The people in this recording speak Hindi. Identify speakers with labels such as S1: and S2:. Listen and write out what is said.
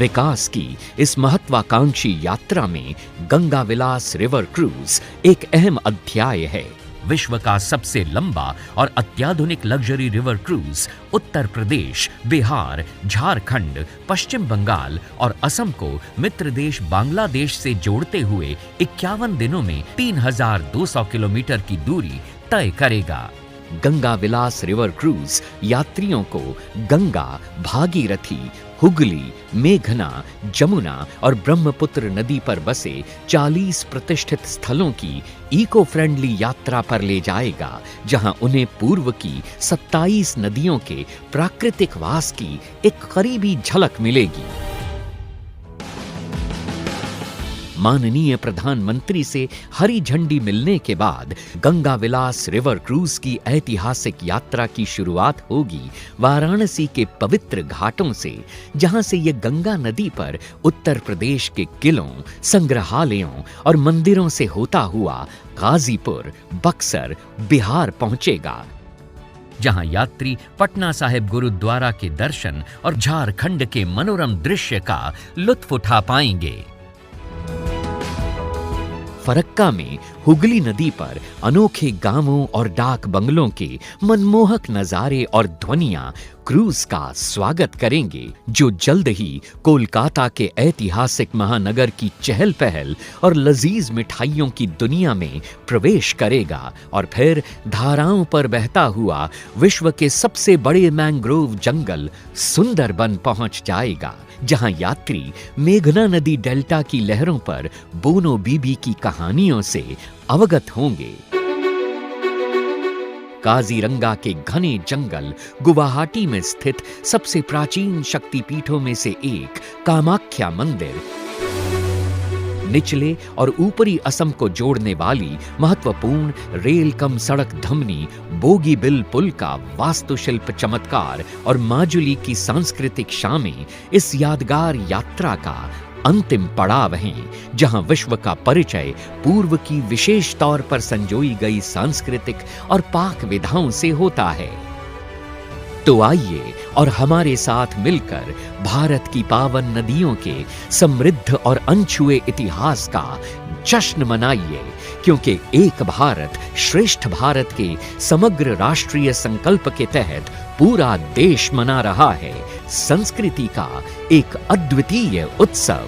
S1: विकास की इस महत्वाकांक्षी यात्रा में गंगा विलास रिवर क्रूज एक अहम अध्याय है। विश्व का सबसे लंबा और अत्याधुनिक luxury river cruise Uttar Pradesh, Bihar, Jharkhand, पश्चिम बंगाल और असम को मित्र देश बांग्लादेश से जोड़ते हुए 51 दिनों में 3200 किलोमीटर की दूरी तय करेगा। गंगा विलास रिवर क्रूज यात्रियों को गंगा, भागीरथी, हुगली, मेघना, जमुना और ब्रह्मपुत्र नदी पर बसे 40 प्रतिष्ठित स्थलों की इको फ्रेंडली यात्रा पर ले जाएगा, जहां उन्हें पूर्व की 27 नदियों के प्राकृतिक वास की एक करीबी झलक मिलेगी। माननीय प्रधानमंत्री से हरी झंडी मिलने के बाद गंगा विलास रिवर क्रूज की ऐतिहासिक यात्रा की शुरुआत होगी वाराणसी के पवित्र घाटों से, जहां से ये गंगा नदी पर उत्तर प्रदेश के किलों, संग्रहालयों और मंदिरों से होता हुआ गाजीपुर, बक्सर, बिहार पहुंचेगा, जहां यात्री पटना साहिब गुरुद्वारा के दर्शन और झारखंड के मनोरम दृश्य का लुत्फ उठा पाएंगे। फरक्का में हुगली नदी पर अनोखे गांवों और डाक बंगलों के मनमोहक नजारे और ध्वनियां क्रूज का स्वागत करेंगे, जो जल्द ही कोलकाता के ऐतिहासिक महानगर की चहल पहल और लजीज मिठाइयों की दुनिया में प्रवेश करेगा और फिर धाराओं पर बहता हुआ विश्व के सबसे बड़े मैंग्रोव जंगल सुंदरबन पहुंच जाएगा, जहां यात्री मेघना नदी डेल्टा की लहरों पर बोनो बीबी की कहानियों से अवगत होंगे। काजीरंगा के घने जंगल गुवाहाटी में स्थित सबसे प्राचीन शक्तिपीठों में से एक कामाख्या मंदिर, निचले और ऊपरी असम को जोड़ने वाली महत्वपूर्ण रेल कम सड़क धमनी बोगीबिल पुल का वास्तुशिल्प चमत्कार और माजुली की सांस्कृतिक शामें इस यादगार यात्रा का अंतिम पड़ाव हैं, जहां विश्व का परिचय पूर्व की विशेष तौर पर संजोई गई सांस्कृतिक और पाक विधाओं से होता है। तो आइए और हमारे साथ मिलकर भारत की पावन नदियों के समृद्ध और अनछुए इतिहास का जश्न मनाइए, क्योंकि एक भारत श्रेष्ठ भारत के समग्र राष्ट्रीय संकल्प के तहत पूरा देश मना रहा है संस्कृति का एक अद्वितीय उत्सव।